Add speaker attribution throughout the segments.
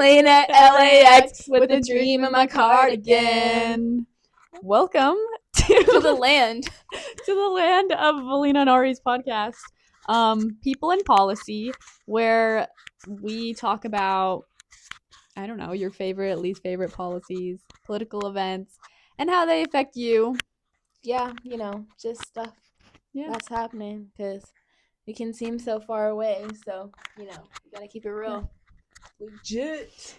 Speaker 1: playing at LAX with a dream in my cardigan.
Speaker 2: Welcome
Speaker 1: To the land.
Speaker 2: to the land of Valina and Ari's podcast, People and Policy, where we talk about, I don't know, your favorite, least favorite policies, political events, and how they affect you.
Speaker 1: Yeah, just stuff that's happening because it can seem so far away. So, you gotta keep it real. Legit.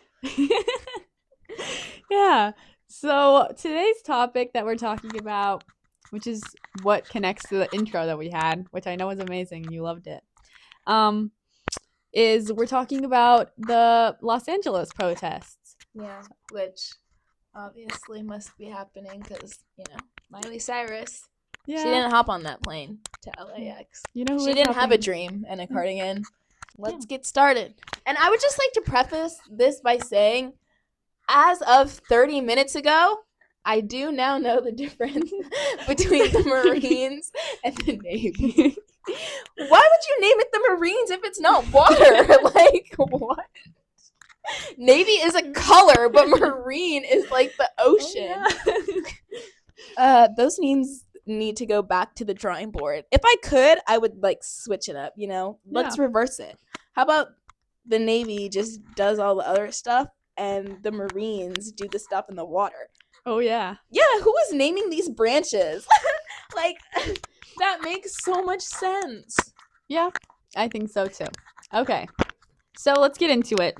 Speaker 2: Yeah. So today's topic that we're talking about, which is what connects to the intro that we had, which I know was amazing. You loved it. Is we're talking about the Los Angeles protests.
Speaker 1: Yeah, which obviously must be happening because, Miley Cyrus.
Speaker 2: Yeah.
Speaker 1: She didn't hop on that plane to LAX.
Speaker 2: You know who
Speaker 1: she didn't have a dream and a cardigan. Let's get started. And I would just like to preface this by saying, as of 30 minutes ago, I do now know the difference between the Marines and the Navy. Why would you name it the Marines if it's not water? Like, what? Navy is a color, but Marine is like the ocean.
Speaker 2: Oh, yeah.
Speaker 1: Those names need to go back to the drawing board. If I could, I would switch it up, Let's reverse it. How about the Navy just does all the other stuff and the Marines do the stuff in the water?
Speaker 2: Oh, yeah.
Speaker 1: Yeah, who is naming these branches? That makes so much sense.
Speaker 2: Yeah, I think so too. Okay, so let's get into it.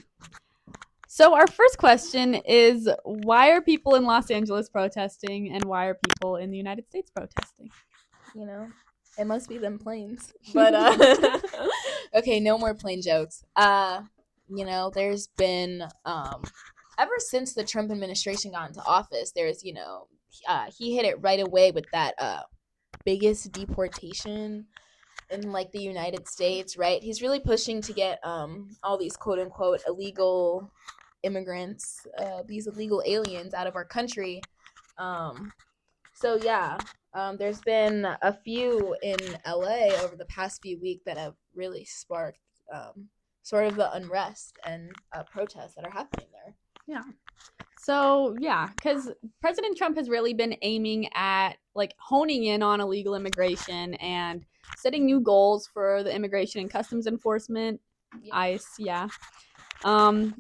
Speaker 2: So our first question is, why are people in Los Angeles protesting, and why are people in the United States protesting?
Speaker 1: It must be them planes. But okay, no more plane jokes. There's been ever since the Trump administration got into office, there's he hit it right away with that biggest deportation in the United States, right? He's really pushing to get all these quote unquote illegal immigrants, these illegal aliens out of our country. There's been a few in LA over the past few weeks that have really sparked sort of the unrest and protests that are happening there.
Speaker 2: Yeah. So, because President Trump has really been aiming at honing in on illegal immigration and setting new goals for the Immigration and Customs Enforcement, ICE, and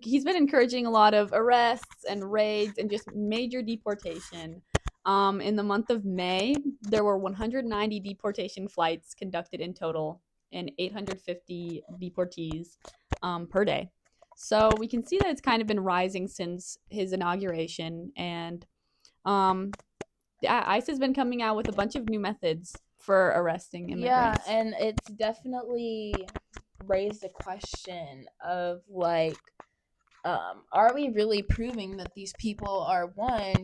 Speaker 2: he's been encouraging a lot of arrests and raids and just major deportation. In the month of May, there were 190 deportation flights conducted in total and 850 deportees per day. So we can see that it's kind of been rising since his inauguration, and ICE has been coming out with a bunch of new methods for arresting immigrants.
Speaker 1: Yeah, and it's definitely raised a question of are we really proving that these people are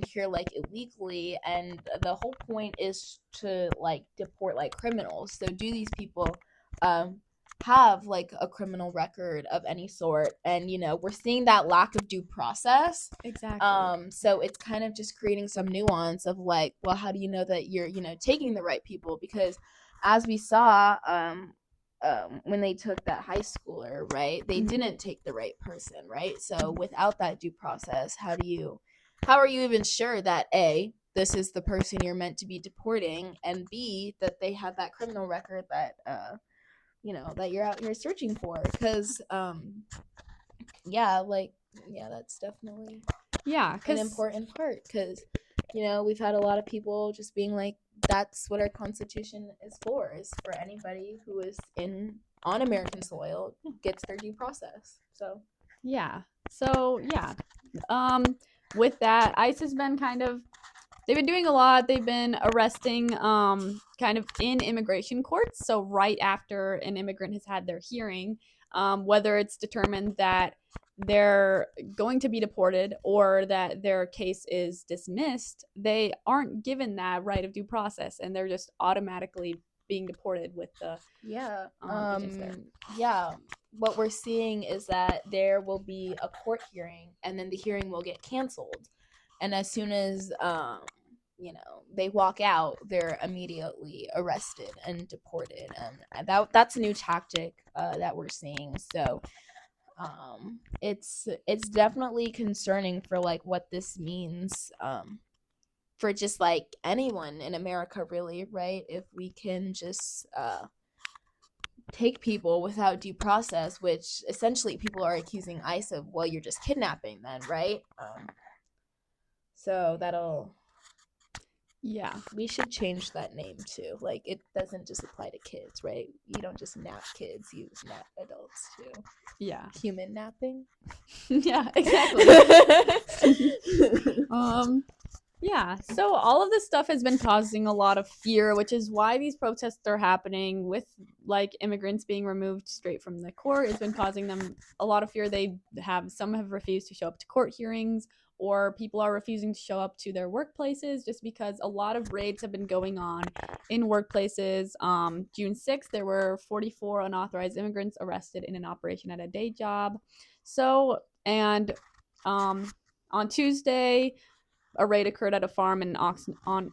Speaker 1: here illegally, and the whole point is to deport criminals. So do these people have a criminal record of any sort? And we're seeing that lack of due process.
Speaker 2: Exactly.
Speaker 1: So it's kind of just creating some nuance of well, how do you know that you're taking the right people? Because as we saw when they took that high schooler, right, they didn't take the right person, right? So without that due process, how are you even sure that A, this is the person you're meant to be deporting, and B, that they have that criminal record that that you're out here searching for? Because that's definitely an important part, because we've had a lot of people just being that's what our Constitution is for anybody who is on American soil gets their due process.
Speaker 2: With that, ICE has been they've been doing a lot. They've been arresting kind of in immigration courts. So right after an immigrant has had their hearing, whether it's determined that they're going to be deported or that their case is dismissed, they aren't given that right of due process, and they're just automatically being deported with the
Speaker 1: what we're seeing is that there will be a court hearing, and then the hearing will get canceled, and as soon as they walk out, they're immediately arrested and deported, and that's a new tactic that we're seeing. So It's definitely concerning for like what this means for just like anyone in America, really, right? If we can just take people without due process, which essentially people are accusing ICE of, well, you're just kidnapping then, right? So that'll,
Speaker 2: Yeah.
Speaker 1: we should change that name too. Like, it doesn't just apply to kids, right? You don't just nap kids, you nap adults too.
Speaker 2: Yeah.
Speaker 1: Human napping.
Speaker 2: Yeah, exactly. Yeah, so all of this stuff has been causing a lot of fear, which is why these protests are happening with like immigrants being removed straight from the court. It's been causing them a lot of fear. Some have refused to show up to court hearings, or people are refusing to show up to their workplaces just because a lot of raids have been going on in workplaces. June 6th, there were 44 unauthorized immigrants arrested in an operation at a day job. On Tuesday, a raid occurred at a farm in Oxnard,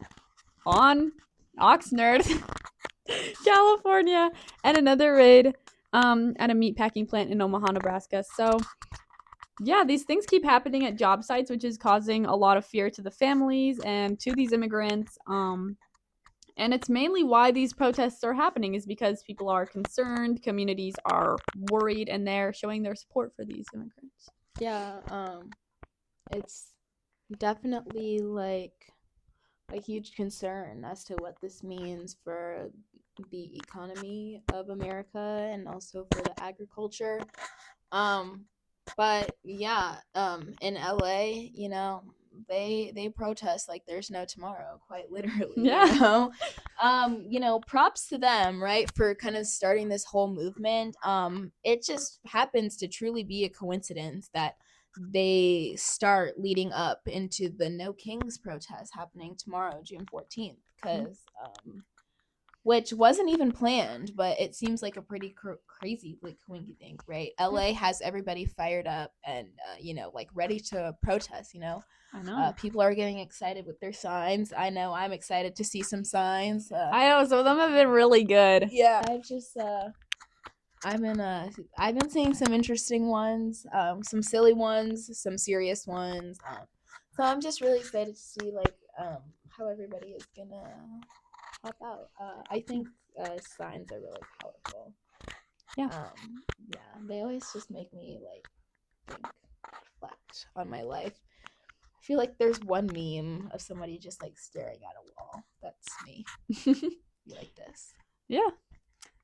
Speaker 2: California, and another raid at a meatpacking plant in Omaha, Nebraska. So, yeah, these things keep happening at job sites, which is causing a lot of fear to the families and to these immigrants. And it's mainly why these protests are happening is because people are concerned, communities are worried, and they're showing their support for these immigrants.
Speaker 1: Yeah, it's definitely like a huge concern as to what this means for the economy of America and also for the agriculture. But yeah, in LA, they protest like there's no tomorrow, quite literally.
Speaker 2: Yeah.
Speaker 1: Props to them, right, for kind of starting this whole movement. It just happens to truly be a coincidence that they start leading up into the No Kings protest happening tomorrow, June 14th, because which wasn't even planned, but it seems like a pretty crazy like coinky thing, right? LA has everybody fired up and like ready to protest.
Speaker 2: I know.
Speaker 1: People are getting excited with their signs. I know I'm excited to see some signs.
Speaker 2: I know some of them have been really good.
Speaker 1: Yeah, I've been seeing some interesting ones, some silly ones, some serious ones. So I'm just really excited to see like how everybody is gonna pop out. I think signs are really powerful.
Speaker 2: Yeah.
Speaker 1: Yeah, they always just make me like think, reflect on my life. I feel like there's one meme of somebody just like staring at a wall. That's me. You like this?
Speaker 2: Yeah.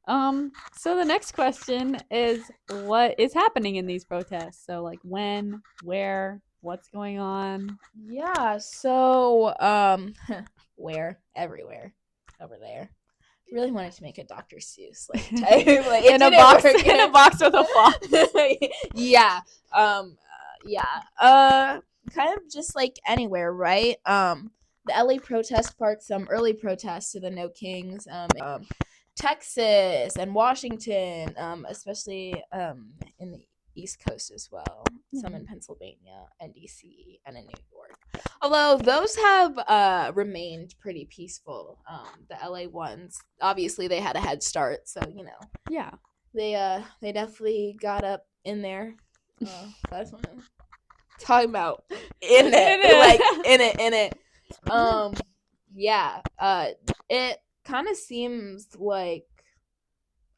Speaker 2: So the next question is what is happening in these protests? So like when, where, what's going on?
Speaker 1: Yeah, so where? Everywhere. Over there. Really wanted to make a Dr. Seuss like type like
Speaker 2: in a box with a fox.
Speaker 1: Yeah. Kind of just like anywhere, right? The LA protest sparked some early protests to the No Kings. Texas and Washington, especially in the East Coast as well. Some in Pennsylvania and DC and in New York. Although those have remained pretty peaceful. The LA ones, obviously, they had a head start, so
Speaker 2: Yeah.
Speaker 1: They definitely got up in there. That's what I'm talking about. In it. Yeah. It kind of seems like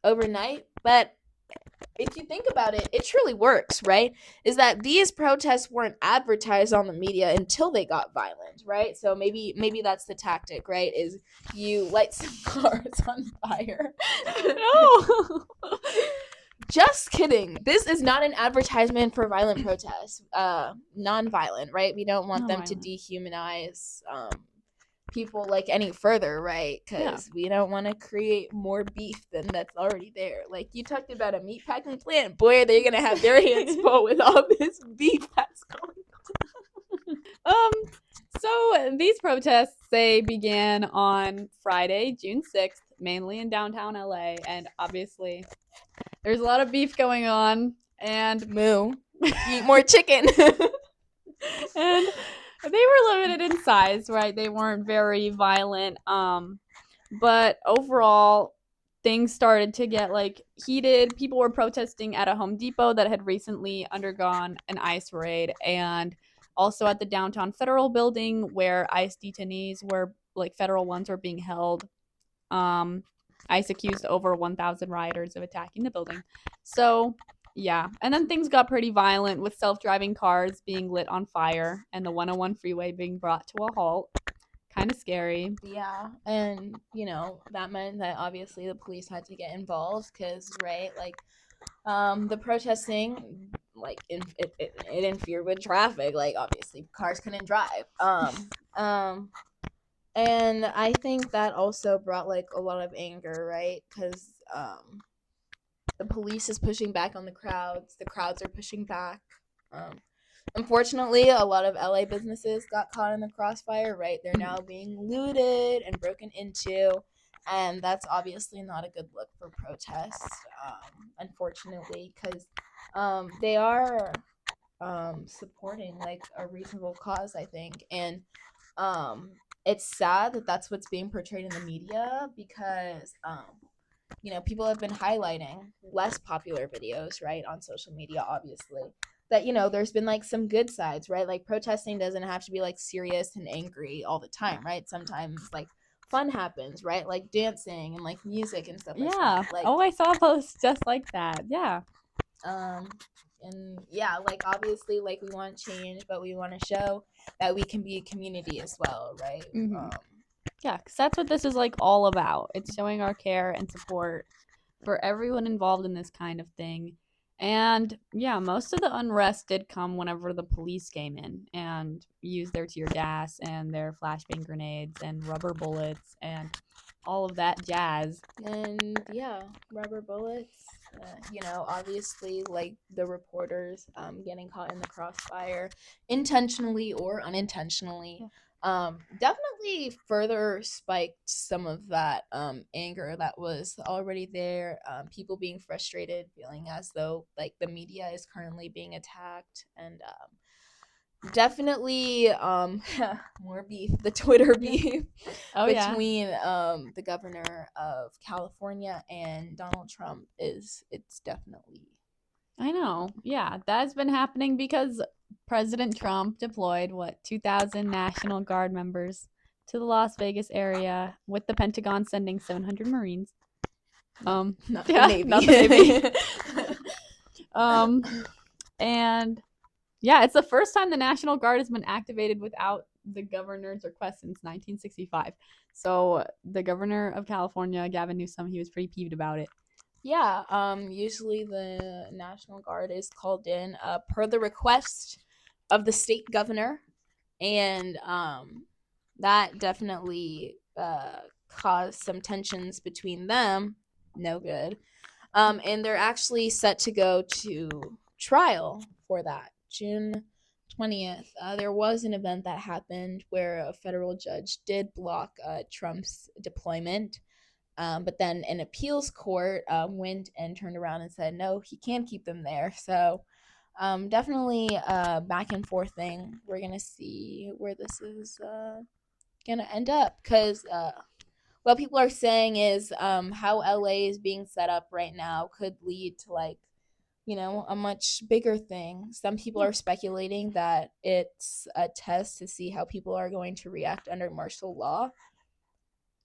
Speaker 1: overnight, but if you think about it, it truly works, right? Is that these protests weren't advertised on the media until they got violent, right? So maybe that's the tactic, right? Is you light some cars on fire.
Speaker 2: No.
Speaker 1: Just kidding. This is not an advertisement for violent protests. Non-violent, right? We don't want them to dehumanize people like any further, right? Because we don't want to create more beef than that's already there. Like you talked about a meatpacking plant, boy, are they gonna have their hands full with all this beef that's going
Speaker 2: on. So these protests, they began on Friday, June 6th, mainly in downtown LA, and obviously there's a lot of beef going on, and
Speaker 1: moo, eat more chicken.
Speaker 2: And they were limited in size, right? They weren't very violent. But overall, things started to get like heated. People were protesting at a Home Depot that had recently undergone an ICE raid, and also at the downtown Federal Building where ICE detainees were like federal ones were being held. ICE accused over 1,000 rioters of attacking the building. So yeah, and then things got pretty violent with self-driving cars being lit on fire and the 101 freeway being brought to a halt. Kind of scary.
Speaker 1: Yeah, and that meant that obviously the police had to get involved because, right, like, the protesting, like, it interfered with traffic. Like, obviously, cars couldn't drive. And I think that also brought like a lot of anger, right? Because the police is pushing back on the crowds are pushing back. Um, Unfortunately, a lot of LA businesses got caught in the crossfire, right? They're now being looted and broken into, and that's obviously not a good look for protests, unfortunately, because they are supporting like a reasonable cause, I think. And it's sad that that's what's being portrayed in the media because people have been highlighting less popular videos, right, on social media, obviously. That there's been like some good sides, right? Like protesting doesn't have to be like serious and angry all the time, right? Sometimes like fun happens, right? Like dancing and like music and stuff like
Speaker 2: Yeah.
Speaker 1: that. Like,
Speaker 2: I saw posts just like that. Yeah.
Speaker 1: And yeah, like obviously like we want change, but we want to show that we can be a community as well, right?
Speaker 2: Yeah, because that's what this is like all about. It's showing our care and support for everyone involved in this kind of thing. And yeah, most of the unrest did come whenever the police came in and used their tear gas and their flashbang grenades and rubber bullets and all of that jazz.
Speaker 1: And yeah, rubber bullets. Obviously, like the reporters getting caught in the crossfire, intentionally or unintentionally, definitely further spiked some of that anger that was already there. People being frustrated, feeling as though like the media is currently being attacked, and definitely more beef, the Twitter beef between the governor of California and Donald Trump it's definitely,
Speaker 2: I know. Yeah, that's been happening because President Trump deployed 2,000 National Guard members to the Las Vegas area with the Pentagon sending 700 Marines.
Speaker 1: not the
Speaker 2: Navy. Not the Navy. And yeah, it's the first time the National Guard has been activated without the governor's request since 1965. So the governor of California, Gavin Newsom, he was pretty peeved about it.
Speaker 1: Yeah, usually the National Guard is called in per the request of the state governor, and that definitely caused some tensions between them. No good. And they're actually set to go to trial for that June 20th. There was an event that happened where a federal judge did block Trump's deployment. But then an appeals court went and turned around and said, no, he can't keep them there. So definitely back and forth thing. We're going to see where this is going to end up. Because what people are saying is how LA is being set up right now could lead to like, a much bigger thing. Some people are speculating that it's a test to see how people are going to react under martial law.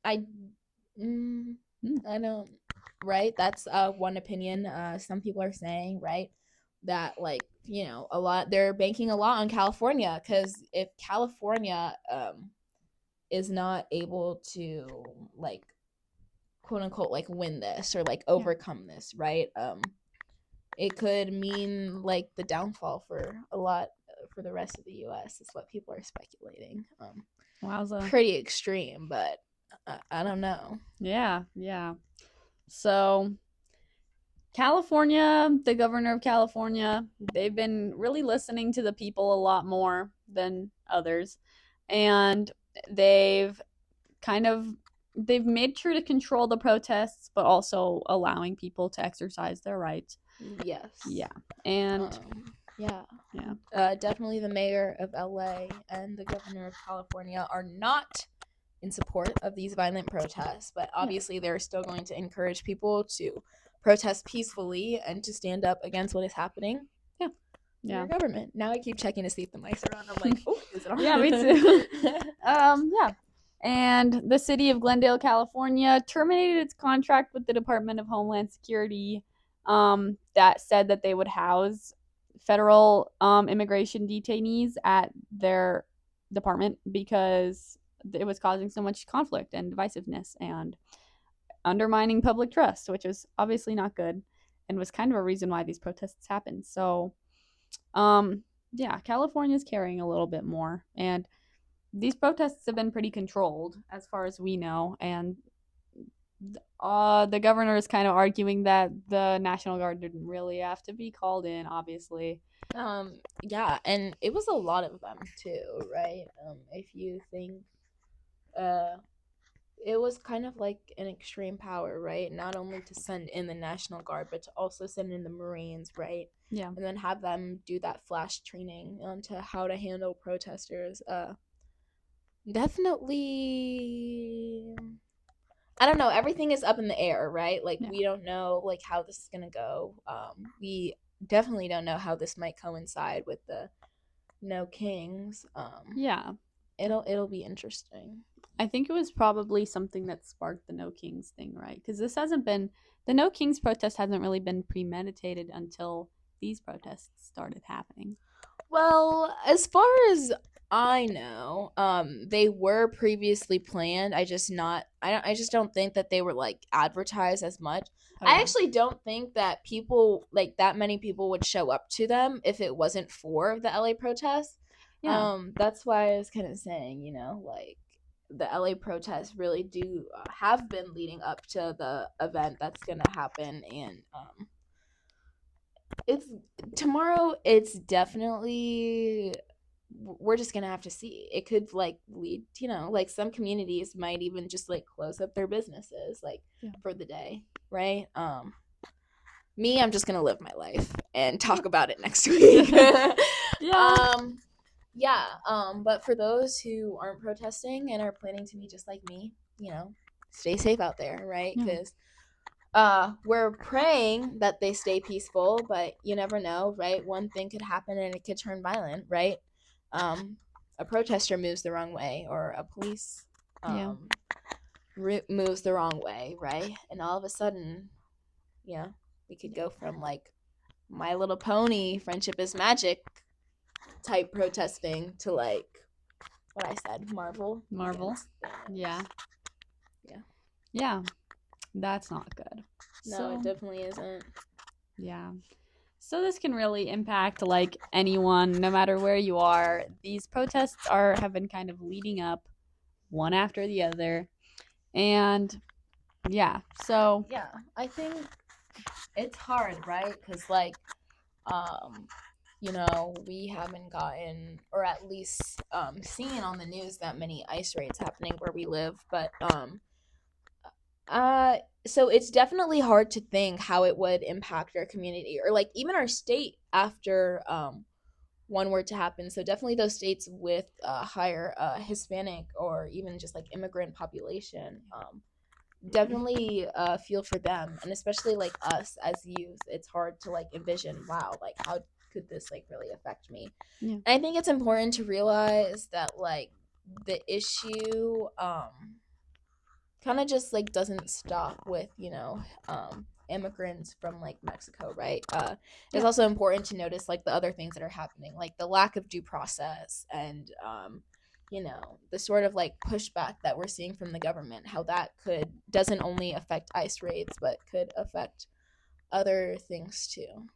Speaker 1: I don't, right? That's one opinion. Some people are saying, right, that like, a lot, they're banking a lot on California, because if California is not able to like quote unquote like win this or like overcome this, right, it could mean like the downfall for a lot for the rest of the US is what people are speculating.
Speaker 2: Wowza.
Speaker 1: Pretty extreme, but I don't know.
Speaker 2: Yeah. So California, the governor of California, they've been really listening to the people a lot more than others. And they've made sure to control the protests, but also allowing people to exercise their rights.
Speaker 1: Yes.
Speaker 2: Yeah. And
Speaker 1: definitely the mayor of LA and the governor of California are not in support of these violent protests, but obviously they're still going to encourage people to protest peacefully and to stand up against what is happening.
Speaker 2: Yeah.
Speaker 1: in
Speaker 2: Yeah.
Speaker 1: Your government. Now I keep checking to see if the mics are on. I'm like, oh, is it on?
Speaker 2: Yeah, me too. Yeah. And the city of Glendale, California terminated its contract with the Department of Homeland Security that said that they would house federal immigration detainees at their department because it was causing so much conflict and divisiveness and undermining public trust, which is obviously not good and was kind of a reason why these protests happened. So, yeah, California's carrying a little bit more. And these protests have been pretty controlled as far as we know. And the governor is kind of arguing that the National Guard didn't really have to be called in, obviously.
Speaker 1: Yeah, and it was a lot of them too, right? If you think it was kind of like an extreme power, right? Not only to send in the National Guard, but to also send in the Marines, right?
Speaker 2: Yeah.
Speaker 1: And then have them do that flash training onto how to handle protesters. Definitely, I don't know. Everything is up in the air, right? Like
Speaker 2: Yeah.
Speaker 1: we don't know like how this is gonna go. We definitely don't know how this might coincide with the No Kings.
Speaker 2: Yeah.
Speaker 1: It'll be interesting.
Speaker 2: I think it was probably something that sparked the No Kings thing, right? Because this hasn't been, the No Kings protest hasn't really been premeditated until these protests started happening.
Speaker 1: Well, as far as I know, they were previously planned. I just don't think that they were like advertised as much.
Speaker 2: Oh,
Speaker 1: I
Speaker 2: yeah.
Speaker 1: actually don't think that people like that many people would show up to them if it wasn't for the LA protests.
Speaker 2: Yeah.
Speaker 1: That's why I was kind of saying, like the LA protests really do have been leading up to the event that's going to happen and it's tomorrow. It's definitely we're just gonna have to see. It could like lead, like some communities might even just like close up their businesses like for the day, right? Me, I'm just gonna live my life and talk about it next week.
Speaker 2: Yeah.
Speaker 1: Yeah. But for those who aren't protesting and are planning to be just like me, stay safe out there, right?
Speaker 2: Yeah.
Speaker 1: Because we're praying that they stay peaceful, but you never know, right? One thing could happen and it could turn violent, right? A protester moves the wrong way or a police moves the wrong way, right? And all of a sudden, we could go from like My Little Pony, Friendship is Magic type protesting to like what I said, Marvel.
Speaker 2: Yeah.
Speaker 1: Yeah.
Speaker 2: Yeah. That's not good.
Speaker 1: No, it definitely isn't.
Speaker 2: Yeah. So this can really impact like anyone, no matter where you are. These protests have been kind of leading up one after the other. And yeah, so
Speaker 1: yeah, I think it's hard, right? Because like we haven't gotten or at least seen on the news that many ice raids happening where we live, but so it's definitely hard to think how it would impact our community or like even our state after one were to happen. So definitely those states with higher Hispanic or even just like immigrant population, definitely feel for them, and especially like us as youth. It's hard to like envision, wow, like how could this like really affect me?
Speaker 2: Yeah.
Speaker 1: And I think it's important to realize that like the issue kind of just like doesn't stop with immigrants from like Mexico, right? It's also important to notice like the other things that are happening, like the lack of due process and the sort of like pushback that we're seeing from the government, how that doesn't only affect ice raids but could affect other things too.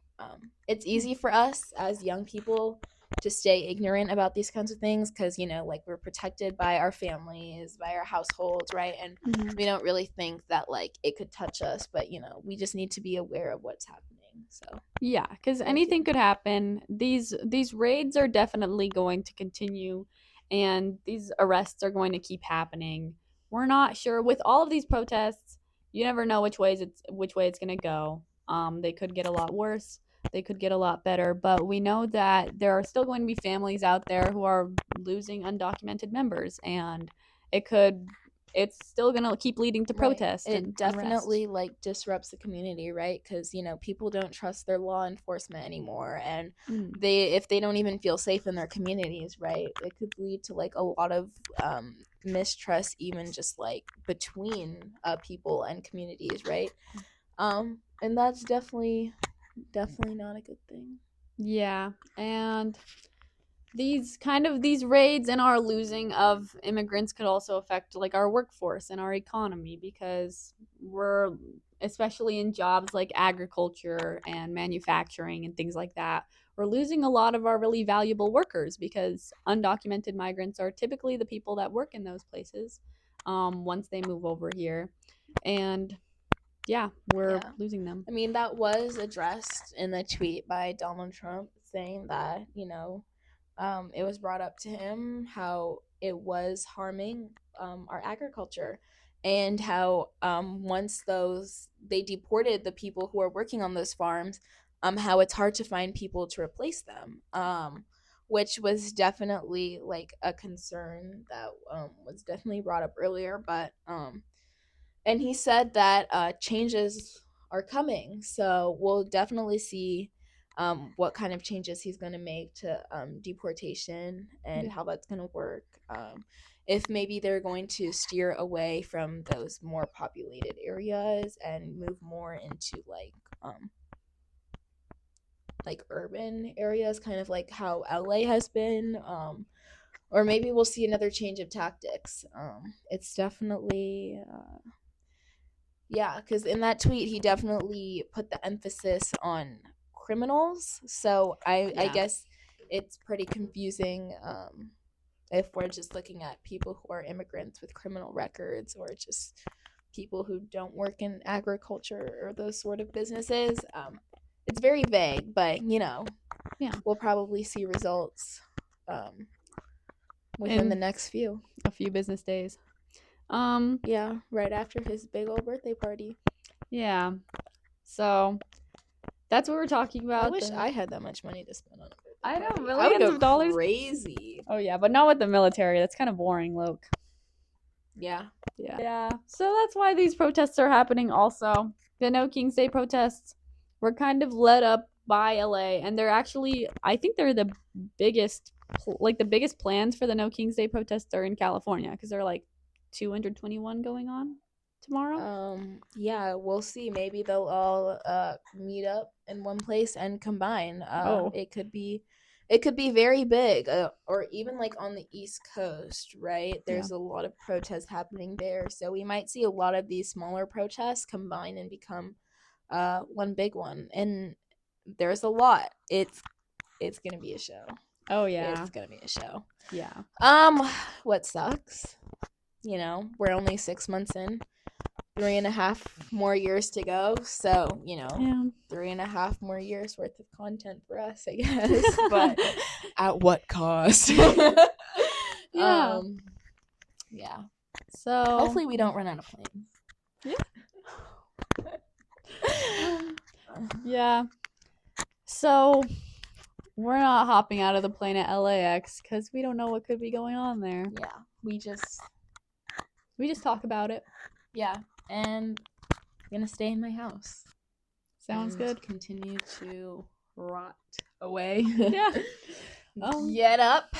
Speaker 1: It's easy for us as young people to stay ignorant about these kinds of things because like we're protected by our families, by our households, right? And we don't really think that like it could touch us, but we just need to be aware of what's happening. So
Speaker 2: yeah, because anything could happen. These raids are definitely going to continue, and these arrests are going to keep happening. We're not sure with all of these protests. You never know which way it's going to go. They could get a lot worse. They could get a lot better, but we know that there are still going to be families out there who are losing undocumented members, and it could it's still gonna keep leading to protests.
Speaker 1: It
Speaker 2: and
Speaker 1: definitely
Speaker 2: unrest.
Speaker 1: like disrupts the community, right? Because people don't trust their law enforcement anymore, and if they don't even feel safe in their communities, right, it could lead to like a lot of mistrust, even just like between people and communities, right? And that's definitely not a good thing.
Speaker 2: Yeah, and these raids and our losing of immigrants could also affect like our workforce and our economy, because we're, especially in jobs like agriculture and manufacturing and things like that, we're losing a lot of our really valuable workers, because undocumented migrants are typically the people that work in those places once they move over here. And yeah, we're losing them.
Speaker 1: I mean, that was addressed in the tweet by Donald Trump, saying that it was brought up to him how it was harming our agriculture, and how once they deported the people who are working on those farms, how it's hard to find people to replace them, which was definitely like a concern that was definitely brought up earlier. But and he said that changes are coming, so we'll definitely see what kind of changes he's going to make to deportation and how that's going to work. If maybe they're going to steer away from those more populated areas and move more into like urban areas, kind of like how LA has been, or maybe we'll see another change of tactics. It's definitely yeah, because in that tweet, he definitely put the emphasis on criminals. So I guess it's pretty confusing if we're just looking at people who are immigrants with criminal records, or just people who don't work in agriculture or those sort of businesses. It's very vague, but we'll probably see results within the next
Speaker 2: a few business days.
Speaker 1: Yeah, right after his big old birthday party.
Speaker 2: Yeah. So that's what we're talking about.
Speaker 1: I wish I had that much money to spend on it.
Speaker 2: I know, millions of dollars.
Speaker 1: Crazy.
Speaker 2: Oh yeah, but not with the military. That's kind of boring, Loke.
Speaker 1: Yeah.
Speaker 2: So that's why these protests are happening. Also, the No King's Day protests were kind of led up by LA, and they're actually, I think they're the biggest plans for the No King's Day protests are in California, because they're like 221 going on tomorrow.
Speaker 1: Yeah, we'll see. Maybe they'll all meet up in one place and combine. It could be very big, or even like on the East Coast, right? There's a lot of protests happening there, so we might see a lot of these smaller protests combine and become one big one. And there's a lot. It's gonna be a show.
Speaker 2: Oh yeah,
Speaker 1: it's gonna be a show.
Speaker 2: Yeah.
Speaker 1: What sucks? We're only 6 months in. 3.5 more years to go, so 3.5 more years worth of content for us, I guess. But at what cost?
Speaker 2: Yeah. So
Speaker 1: hopefully we don't run out of planes.
Speaker 2: Yeah. So we're not hopping out of the plane at LAX because we don't know what could be going on there.
Speaker 1: Yeah, we just
Speaker 2: talk about it.
Speaker 1: Yeah, and I'm gonna stay in my house.
Speaker 2: Sounds good.
Speaker 1: Continue to rot away.
Speaker 2: Yeah.
Speaker 1: Get up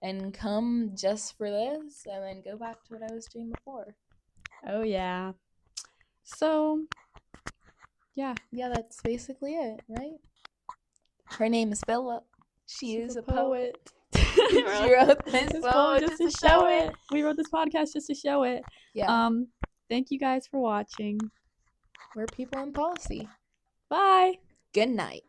Speaker 1: and come just for this, and then go back to what I was doing before.
Speaker 2: Oh yeah. So yeah,
Speaker 1: that's basically it, right? Her name is Philip. She is a poet.
Speaker 2: She wrote this poem just to show it. We wrote this podcast just to show it.
Speaker 1: Yeah.
Speaker 2: Thank you guys for watching.
Speaker 1: We're People in Policy.
Speaker 2: Bye.
Speaker 1: Good night.